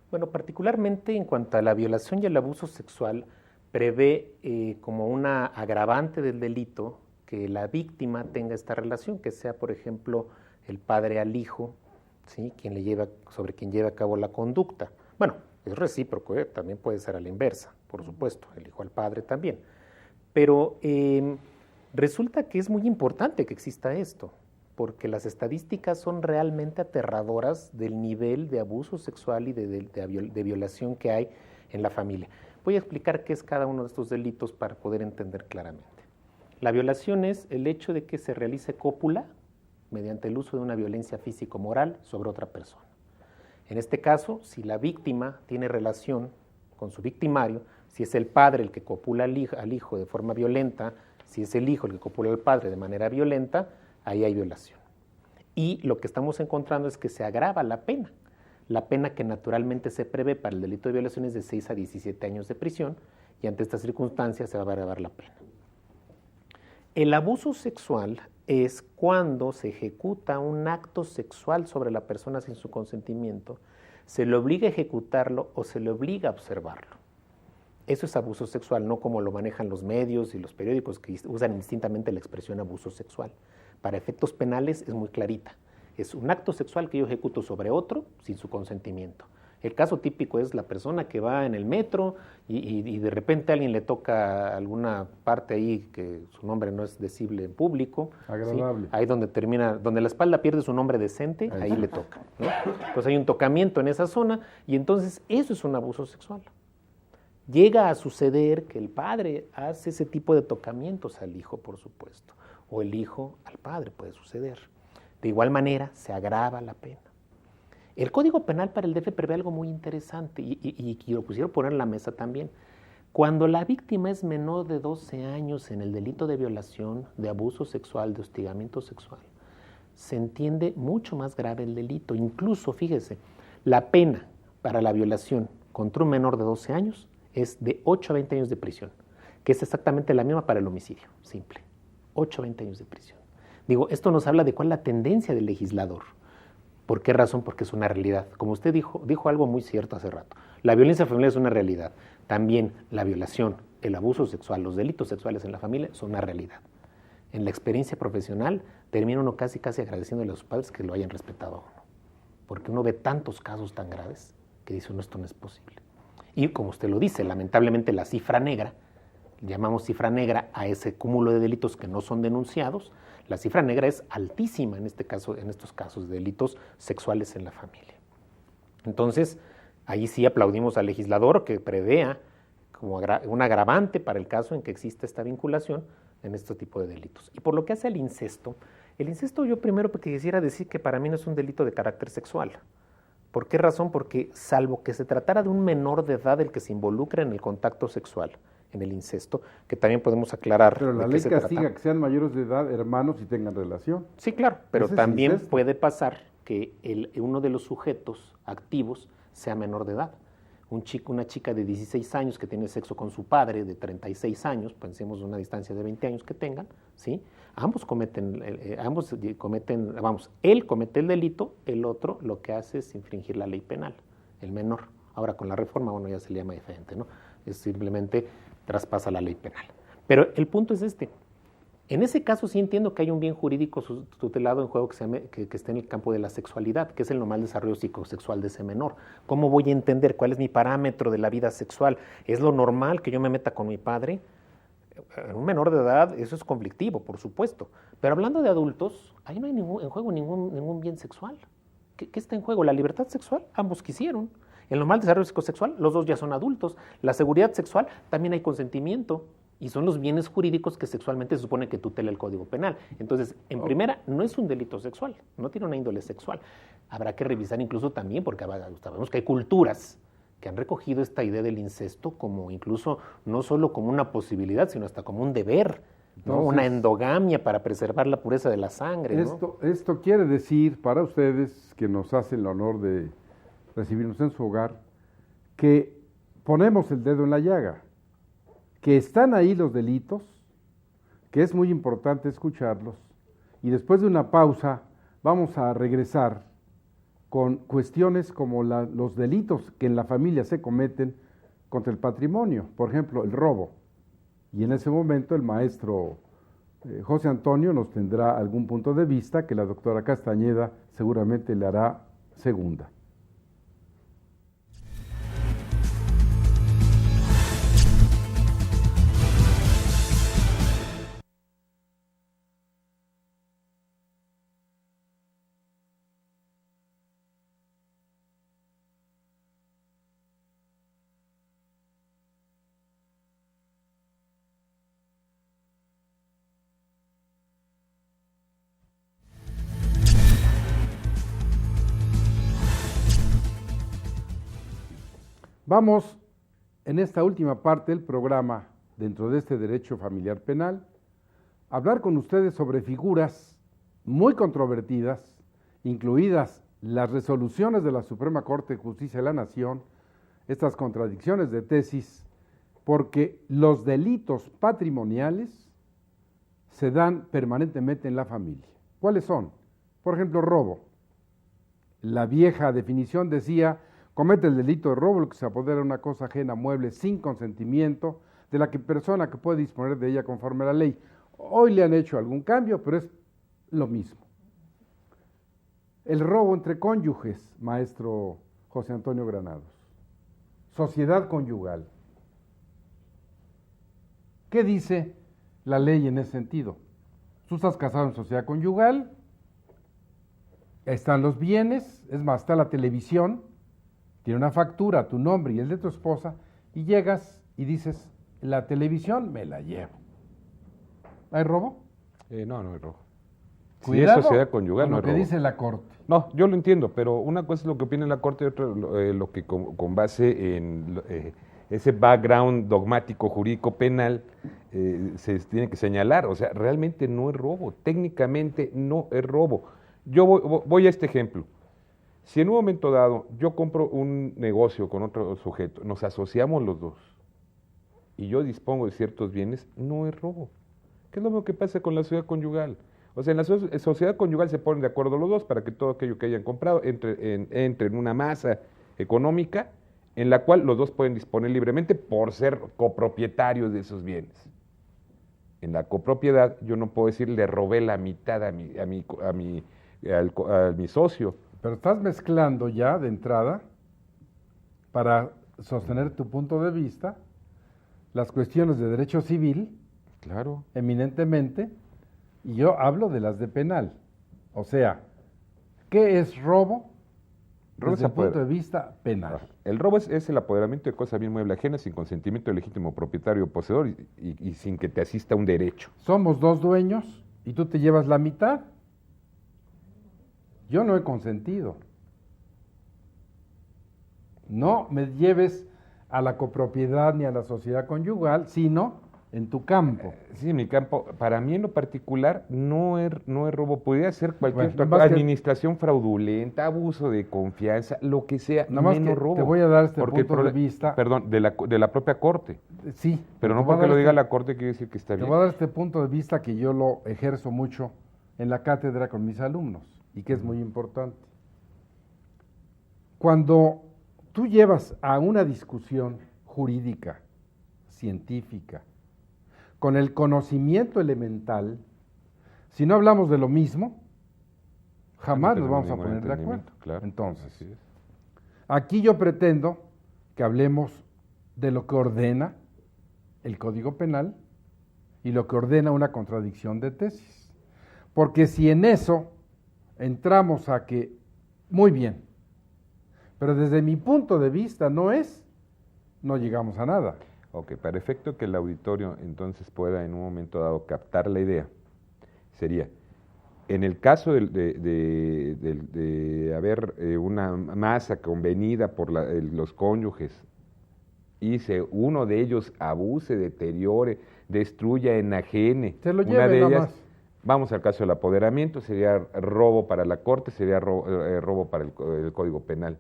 Bueno, particularmente en cuanto a la violación y el abuso sexual, prevé como una agravante del delito que la víctima tenga esta relación, que sea, por ejemplo, el padre al hijo, ¿sí? Sobre quien lleva a cabo la conducta. Bueno, es recíproco, también puede ser a la inversa, por supuesto, el hijo al padre también. Pero resulta que es muy importante que exista esto, porque las estadísticas son realmente aterradoras del nivel de abuso sexual y de violación que hay en la familia. Voy a explicar qué es cada uno de estos delitos para poder entender claramente. La violación es el hecho de que se realice cópula mediante el uso de una violencia físico-moral sobre otra persona. En este caso, si la víctima tiene relación con su victimario, si es el padre el que copula al hijo de forma violenta, si es el hijo el que copula al padre de manera violenta, ahí hay violación. Y lo que estamos encontrando es que se agrava la pena. La pena que naturalmente se prevé para el delito de violación es de 6 a 17 años de prisión y ante estas circunstancias se va a agravar la pena. El abuso sexual es cuando se ejecuta un acto sexual sobre la persona sin su consentimiento, se le obliga a ejecutarlo o se le obliga a observarlo. Eso es abuso sexual, no como lo manejan los medios y los periódicos que usan indistintamente la expresión abuso sexual. Para efectos penales es muy clarita. Es un acto sexual que yo ejecuto sobre otro sin su consentimiento. El caso típico es la persona que va en el metro y de repente a alguien le toca alguna parte ahí que su nombre no es decible en público. Agradable. ¿Sí? Ahí donde la espalda pierde su nombre decente, ahí le toca, ¿no? Pues hay un tocamiento en esa zona y entonces eso es un abuso sexual. Llega a suceder que el padre hace ese tipo de tocamientos al hijo, por supuesto, o el hijo al padre, puede suceder. De igual manera, se agrava la pena. El Código Penal para el DF prevé algo muy interesante y lo quisiera poner en la mesa también. Cuando la víctima es menor de 12 años en el delito de violación, de abuso sexual, de hostigamiento sexual, se entiende mucho más grave el delito. Incluso, fíjese, la pena para la violación contra un menor de 12 años es de 8 a 20 años de prisión, que es exactamente la misma para el homicidio simple. 8 a 20 años de prisión. Digo, esto nos habla de cuál es la tendencia del legislador. ¿Por qué razón? Porque es una realidad. Como usted dijo algo muy cierto hace rato. La violencia familiar es una realidad. También la violación, el abuso sexual, los delitos sexuales en la familia son una realidad. En la experiencia profesional termina uno casi agradeciéndole a sus padres que lo hayan respetado a uno. Porque uno ve tantos casos tan graves que dice uno, esto no es posible. Y como usted lo dice, lamentablemente la cifra negra, llamamos cifra negra a ese cúmulo de delitos que no son denunciados, la cifra negra es altísima en estos casos de delitos sexuales en la familia. Entonces, ahí sí aplaudimos al legislador que prevea como un agravante para el caso en que exista esta vinculación en este tipo de delitos. Y por lo que hace al incesto, el incesto yo primero quisiera decir que para mí no es un delito de carácter sexual. ¿Por qué razón? Porque salvo que se tratara de un menor de edad el que se involucra en el contacto sexual, en el incesto, que también podemos aclarar. Pero la ley castiga que sean mayores de edad hermanos y tengan relación. Sí, claro, pero también incesto. puede pasar que uno de los sujetos activos sea menor de edad. Una chica de 16 años que tiene sexo con su padre de 36 años, pensemos en una distancia de 20 años que tengan, ¿sí? Él comete el delito, el otro lo que hace es infringir la ley penal, el menor. Ahora con la reforma, bueno, ya se le llama diferente, ¿no? Es simplemente traspasa la ley penal. Pero el punto es este. En ese caso sí entiendo que hay un bien jurídico tutelado en juego que esté en el campo de la sexualidad, que es el normal desarrollo psicosexual de ese menor. ¿Cómo voy a entender cuál es mi parámetro de la vida sexual? ¿Es lo normal que yo me meta con mi padre? En un menor de edad eso es conflictivo, por supuesto. Pero hablando de adultos, ahí no hay en juego ningún bien sexual. ¿Qué está en juego? La libertad sexual, ambos quisieron. El normal desarrollo psicosexual, los dos ya son adultos. La seguridad sexual, también hay consentimiento. Y son los bienes jurídicos que sexualmente se supone que tutela el Código Penal. Entonces, en primera, no es un delito sexual, no tiene una índole sexual. Habrá que revisar incluso también, porque sabemos que hay culturas que han recogido esta idea del incesto como incluso, no solo como una posibilidad, sino hasta como un deber, ¿no? Entonces, una endogamia para preservar la pureza de la sangre, ¿no? Esto quiere decir, para ustedes que nos hacen el honor de recibirnos en su hogar, que ponemos el dedo en la llaga, que están ahí los delitos, que es muy importante escucharlos, y después de una pausa vamos a regresar con cuestiones como los delitos que en la familia se cometen contra el patrimonio, por ejemplo, el robo. Y en ese momento el maestro José Antonio nos tendrá algún punto de vista que la doctora Castañeda seguramente le hará segunda. Vamos, en esta última parte del programa, dentro de este derecho familiar penal, a hablar con ustedes sobre figuras muy controvertidas, incluidas las resoluciones de la Suprema Corte de Justicia de la Nación, estas contradicciones de tesis, porque los delitos patrimoniales se dan permanentemente en la familia. ¿Cuáles son? Por ejemplo, robo. La vieja definición decía: comete el delito de robo el que se apodera de una cosa ajena, mueble, sin consentimiento de la persona que puede disponer de ella conforme a la ley. Hoy le han hecho algún cambio, pero es lo mismo. El robo entre cónyuges, maestro José Antonio Granados. Sociedad conyugal. ¿Qué dice la ley en ese sentido? Tú estás casado en sociedad conyugal, están los bienes, es más, está la televisión, tiene una factura, tu nombre y el de tu esposa, y llegas y dices, la televisión me la llevo. ¿Hay robo? No, no hay robo. Cuidado si es sociedad conyugal, con no lo hay que robo. dice la Corte. No, yo lo entiendo, pero una cosa es lo que opina la Corte y otra lo que con base en ese background dogmático jurídico penal se tiene que señalar. O sea, realmente no es robo, técnicamente no es robo. Yo voy a este ejemplo. Si en un momento dado yo compro un negocio con otro sujeto, nos asociamos los dos y yo dispongo de ciertos bienes, no es robo. ¿Qué es lo mismo que pasa con la sociedad conyugal? O sea, en la sociedad conyugal se ponen de acuerdo los dos para que todo aquello que hayan comprado entre en una masa económica en la cual los dos pueden disponer libremente por ser copropietarios de esos bienes. En la copropiedad yo no puedo decir le robé la mitad a mi socio. Pero estás mezclando ya de entrada, para sostener tu punto de vista, las cuestiones de derecho civil, Claro. eminentemente, y yo hablo de las de penal. O sea, ¿qué es robo? Robo Desde es el punto de vista penal. El robo es el apoderamiento de cosa bien mueble ajena sin consentimiento del legítimo propietario o poseedor y sin que te asista un derecho. Somos dos dueños y tú te llevas la mitad. Yo no he consentido. No me lleves a la copropiedad ni a la sociedad conyugal, sino en tu campo. Sí, en mi campo, para mí en lo particular no es robo, podría ser cualquier Bueno, otra nomás cosa, que- administración fraudulenta, abuso de confianza, lo que sea, Nada más menos que robo. te voy a dar este Porque el punto de prole- vista. Perdón, de la propia corte, Sí. pero no te voy a porque dar lo diga este- la corte quiere decir que está Te bien. voy a dar este punto de vista que yo lo ejerzo mucho en la cátedra con mis alumnos y que es muy importante. Cuando tú llevas a una discusión jurídica, científica, con el conocimiento elemental, si no hablamos de lo mismo, jamás nos tenemos vamos a ningún poner de acuerdo. entendimiento, claro. Entonces, Así es. aquí yo pretendo que hablemos de lo que ordena el Código Penal y lo que ordena una contradicción de tesis. Porque si en eso entramos a que, muy bien, pero desde mi punto de vista no llegamos a nada. Ok, para efecto que el auditorio entonces pueda en un momento dado captar la idea, sería, en el caso de haber una masa convenida por los cónyuges y uno de ellos abuse, deteriore, destruya, enajene, Se lo una lleve de nada ellas, más. vamos al caso del apoderamiento, sería robo para la corte, sería robo para el Código Penal,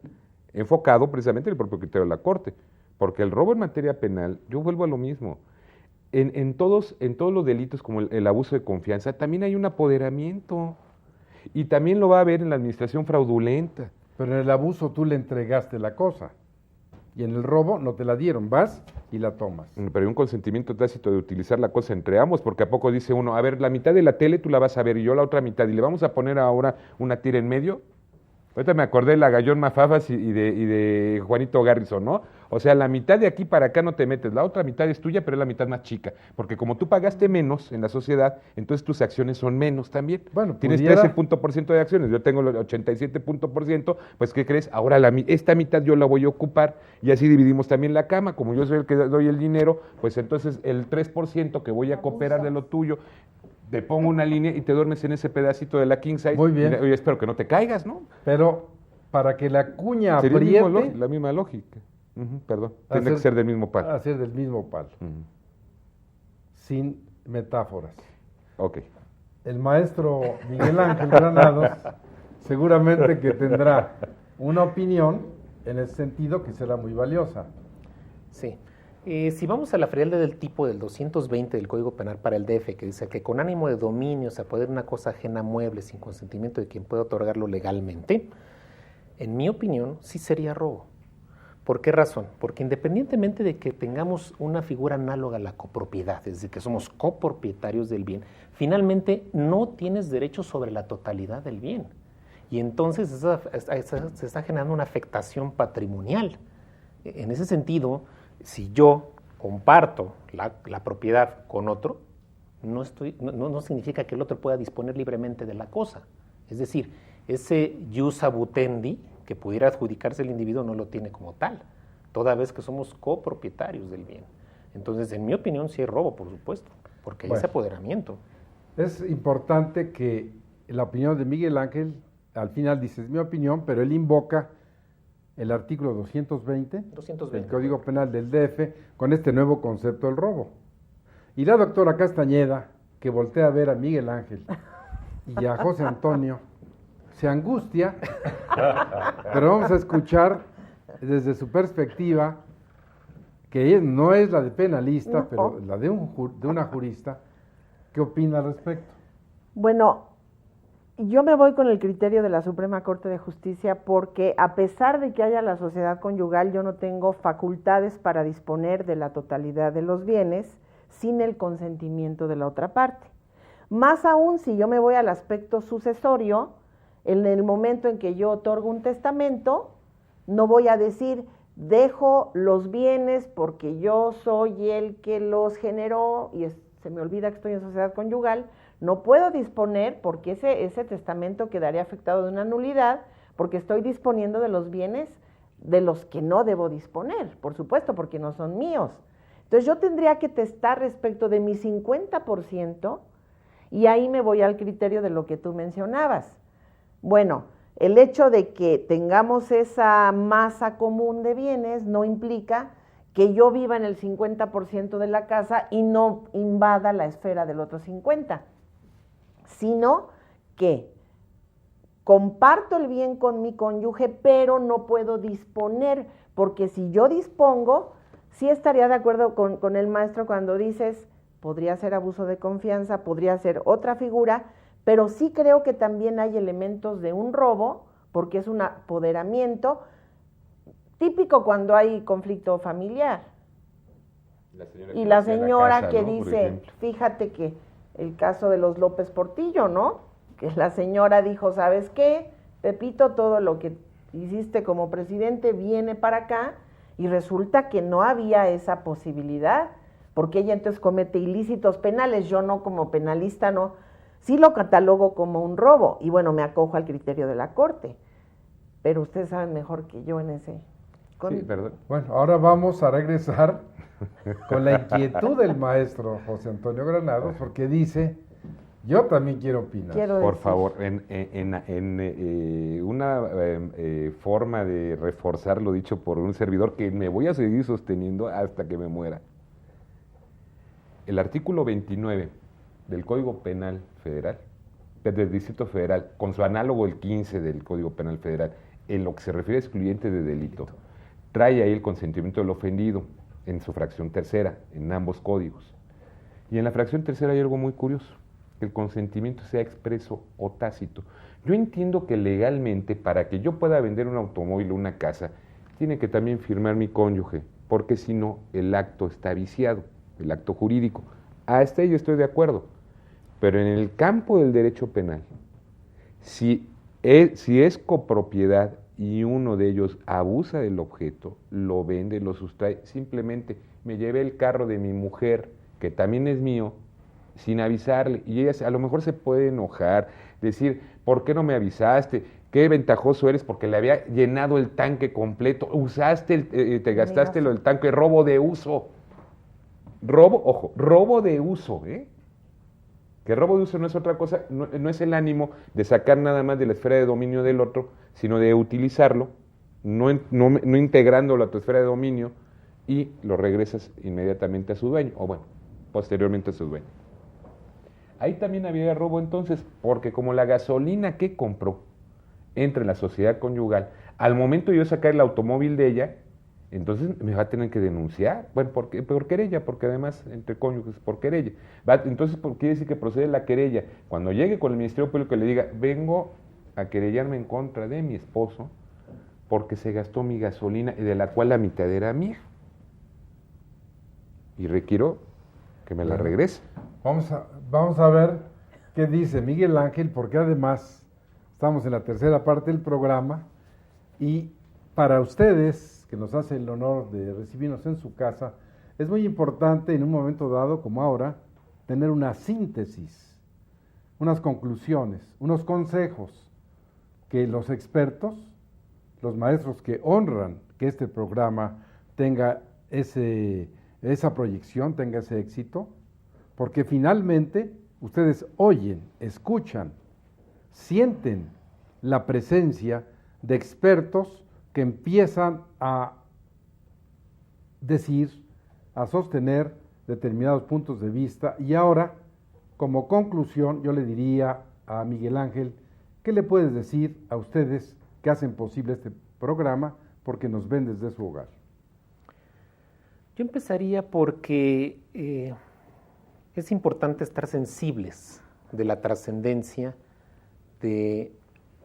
enfocado precisamente en el propio criterio de la corte, porque el robo en materia penal, yo vuelvo a lo mismo, en todos los delitos como el abuso de confianza, también hay un apoderamiento, y también lo va a haber en la administración fraudulenta. Pero en el abuso tú le entregaste la cosa y en el robo no te la dieron, vas y la tomas. Pero hay un consentimiento tácito de utilizar la cosa entre ambos, porque a poco dice uno, a ver, la mitad de la tele tú la vas a ver y yo la otra mitad, y le vamos a poner ahora una tira en medio. Ahorita me acordé de la Gallón Mafafas y de Juanito Garrison, ¿no? O sea, la mitad de aquí para acá no te metes, la otra mitad es tuya, pero es la mitad más chica, porque como tú pagaste menos en la sociedad, entonces tus acciones son menos también. Bueno, tienes pudiera- 13% de acciones, yo tengo el 87%, pues ¿qué crees? Ahora esta mitad yo la voy a ocupar y así dividimos también la cama, como yo soy el que doy el dinero, pues entonces el 3% que voy a cooperar de lo tuyo, te pongo una línea y te duermes en ese pedacito de la king size. Muy bien. Y espero que no te caigas, ¿no? Pero para que la cuña Sería el mismo apriete, la misma lógica. Perdón, hacer- tiene que ser del mismo palo. hacer del mismo palo, Ujú. sin metáforas. Ok. El maestro Miguel Ángel Granados seguramente que tendrá una opinión en ese sentido que será muy valiosa. Sí. Si vamos a la frialdad del tipo del 220 del Código Penal para el DF, que dice que con ánimo de dominio se apodera una cosa ajena mueble sin consentimiento de quien pueda otorgarlo legalmente, en mi opinión sí sería robo. ¿Por qué razón? Porque independientemente de que tengamos una figura análoga a la copropiedad, es decir, que somos copropietarios del bien, finalmente no tienes derecho sobre la totalidad del bien. Y entonces se está generando una afectación patrimonial. En ese sentido, si yo comparto la propiedad con otro, no significa que el otro pueda disponer libremente de la cosa. Es decir, ese ius abutendi que pudiera adjudicarse el individuo no lo tiene como tal, toda vez que somos copropietarios del bien. Entonces, en mi opinión, sí es robo, por supuesto, porque hay Bueno. ese apoderamiento. Es importante que la opinión de Miguel Ángel, al final dices mi opinión, pero él invoca el artículo 220 del Código Penal del DF con este nuevo concepto del robo. Y la doctora Castañeda, que voltea a ver a Miguel Ángel y a José Antonio, se angustia, pero vamos a escuchar desde su perspectiva, que no es la de penalista, No. pero la de una jurista, ¿qué opina al respecto? Bueno, yo me voy con el criterio de la Suprema Corte de Justicia porque a pesar de que haya la sociedad conyugal, yo no tengo facultades para disponer de la totalidad de los bienes, sin el consentimiento de la otra parte. Más aún si yo me voy al aspecto sucesorio, en el momento en que yo otorgo un testamento, no voy a decir, dejo los bienes porque yo soy el que los generó y se me olvida que estoy en sociedad conyugal, no puedo disponer porque ese testamento quedaría afectado de una nulidad porque estoy disponiendo de los bienes de los que no debo disponer, por supuesto, porque no son míos. Entonces yo tendría que testar respecto de mi 50% y ahí me voy al criterio de lo que tú mencionabas. Bueno, el hecho de que tengamos esa masa común de bienes no implica que yo viva en el 50% de la casa y no invada la esfera del otro 50%, sino que comparto el bien con mi cónyuge, pero no puedo disponer, porque si yo dispongo, sí estaría de acuerdo con el maestro cuando dices, podría ser abuso de confianza, podría ser otra figura, pero sí creo que también hay elementos de un robo, porque es un apoderamiento típico cuando hay conflicto familiar. Y la señora que dice, fíjate que el caso de los López Portillo, ¿no? Que la señora dijo, ¿sabes qué? Pepito, todo lo que hiciste como presidente viene para acá, y resulta que no había esa posibilidad, porque ella entonces comete ilícitos penales, yo no como penalista, no, sí lo catalogo como un robo, y bueno, me acojo al criterio de la Corte, pero ustedes saben mejor que yo en ese... Sí, perdón. Bueno, ahora vamos a regresar con la inquietud del maestro José Antonio Granados, porque dice, yo también quiero opinar. Por favor, una forma de reforzar lo dicho por un servidor que me voy a seguir sosteniendo hasta que me muera. El artículo 29 del Código Penal Federal, del Distrito Federal, con su análogo el 15 del Código Penal Federal, en lo que se refiere a excluyente de delito, trae ahí el consentimiento del ofendido en su fracción tercera, en ambos códigos. Y en la fracción tercera hay algo muy curioso, que el consentimiento sea expreso o tácito. Yo entiendo que legalmente, para que yo pueda vender un automóvil o una casa, tiene que también firmar mi cónyuge, porque si no, el acto está viciado, el acto jurídico. Hasta ello estoy de acuerdo. Pero en el campo del derecho penal, si es copropiedad y uno de ellos abusa del objeto, lo vende, lo sustrae, simplemente me llevé el carro de mi mujer, que también es mío, sin avisarle, y ella a lo mejor se puede enojar, decir, ¿por qué no me avisaste? Qué ventajoso eres porque le había llenado el tanque completo, te gastaste lo del tanque, robo de uso. Robo de uso, ¿eh? Que robo de uso no es otra cosa, no es el ánimo de sacar nada más de la esfera de dominio del otro, sino de utilizarlo, no integrándolo a tu esfera de dominio, y lo regresas inmediatamente a su dueño, o bueno, posteriormente a su dueño. Ahí también había robo entonces, porque como la gasolina que compró entra en la sociedad conyugal, al momento de yo sacar el automóvil de ella, entonces me va a tener que denunciar, bueno, por querella, porque además entre cónyuges por querella. Entonces quiere decir que procede la querella. Cuando llegue con el Ministerio Público y le diga, vengo a querellarme en contra de mi esposo porque se gastó mi gasolina y de la cual la mitad era mía. Y requiero que me la regrese. Vamos a ver qué dice Miguel Ángel, porque además estamos en la tercera parte del programa y para ustedes que nos hace el honor de recibirnos en su casa, es muy importante en un momento dado, como ahora, tener una síntesis, unas conclusiones, unos consejos que los expertos, los maestros que honran que este programa tenga esa proyección, tenga ese éxito, porque finalmente ustedes oyen, escuchan, sienten la presencia de expertos que empiezan a decir, a sostener determinados puntos de vista, y ahora, como conclusión, yo le diría a Miguel Ángel, ¿qué le puedes decir a ustedes que hacen posible este programa porque nos ven desde su hogar? Yo empezaría porque es importante estar sensibles de la trascendencia de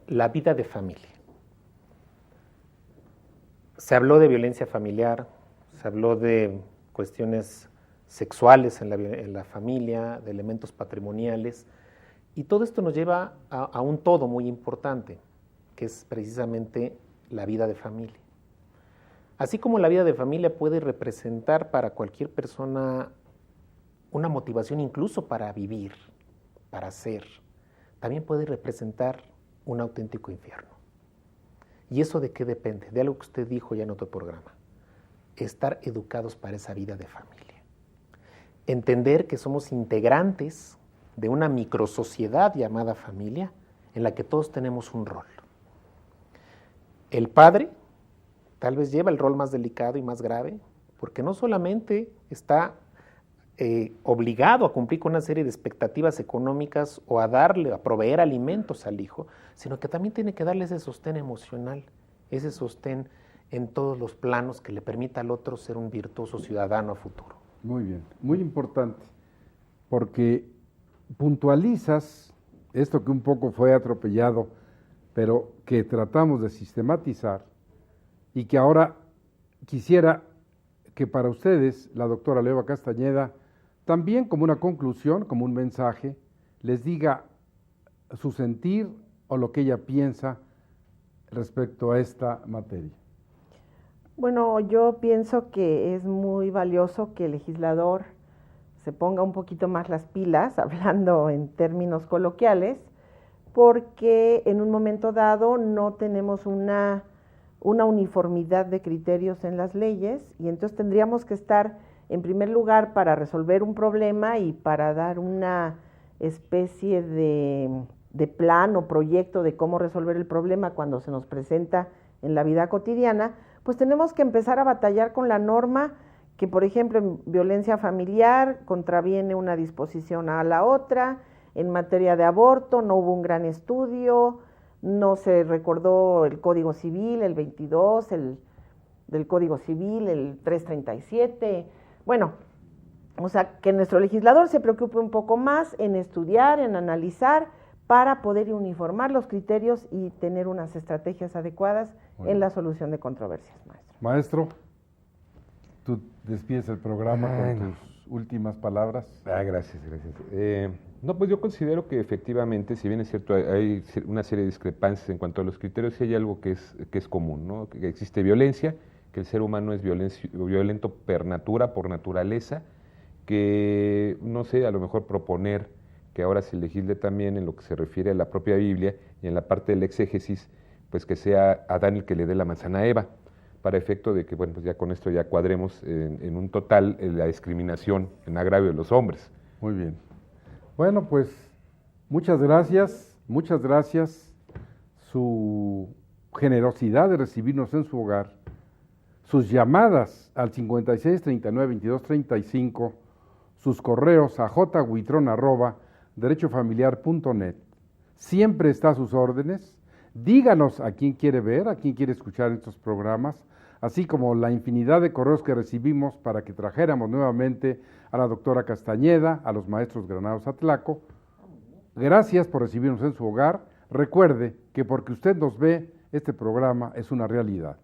la vida de familia. Se habló de violencia familiar, se habló de cuestiones sexuales en la familia, de elementos patrimoniales, y todo esto nos lleva a un todo muy importante, que es precisamente la vida de familia. Así como la vida de familia puede representar para cualquier persona una motivación incluso para vivir, para ser, también puede representar un auténtico infierno. ¿Y eso de qué depende? De algo que usted dijo ya en otro programa. Estar educados para esa vida de familia. Entender que somos integrantes de una microsociedad llamada familia en la que todos tenemos un rol. El padre tal vez lleva el rol más delicado y más grave porque no solamente está obligado a cumplir con una serie de expectativas económicas o a proveer alimentos al hijo, sino que también tiene que darle ese sostén emocional, ese sostén en todos los planos que le permita al otro ser un virtuoso ciudadano a futuro. Muy bien, muy importante, porque puntualizas esto que un poco fue atropellado, pero que tratamos de sistematizar y que ahora quisiera que para ustedes, la doctora Leva Castañeda, también como una conclusión, como un mensaje, les diga su sentir o lo que ella piensa respecto a esta materia. Bueno, yo pienso que es muy valioso que el legislador se ponga un poquito más las pilas, hablando en términos coloquiales, porque en un momento dado no tenemos una uniformidad de criterios en las leyes y entonces tendríamos que estar en primer lugar para resolver un problema y para dar una especie de plan o proyecto de cómo resolver el problema cuando se nos presenta en la vida cotidiana, pues tenemos que empezar a batallar con la norma que, por ejemplo, en violencia familiar contraviene una disposición a la otra, en materia de aborto no hubo un gran estudio, no se recordó el Código Civil, el 22, del Código Civil, el 337, bueno, o sea, que nuestro legislador se preocupe un poco más en estudiar, en analizar, para poder uniformar los criterios y tener unas estrategias adecuadas en la solución de controversias, maestro. Maestro, tú despides el programa con tus últimas palabras. Gracias. No, pues yo considero que efectivamente, si bien es cierto, hay una serie de discrepancias en cuanto a los criterios, sí hay algo que es común, ¿no? Que existe violencia, que el ser humano es violento per natura, por naturaleza, que, no sé, a lo mejor proponer que ahora se legisle también en lo que se refiere a la propia Biblia y en la parte del exégesis, pues que sea Adán el que le dé la manzana a Eva, para efecto de que, bueno, pues ya con esto ya cuadremos en un total la discriminación en agravio de los hombres. Muy bien. Bueno, pues muchas gracias, su generosidad de recibirnos en su hogar, sus llamadas al 56 39 22 35, sus correos a jhuitron@derechofamiliar.net. Siempre está a sus órdenes. Díganos a quién quiere ver, a quién quiere escuchar estos programas, así como la infinidad de correos que recibimos para que trajéramos nuevamente a la doctora Castañeda, a los maestros Granados Atlaco. Gracias por recibirnos en su hogar. Recuerde que porque usted nos ve, este programa es una realidad.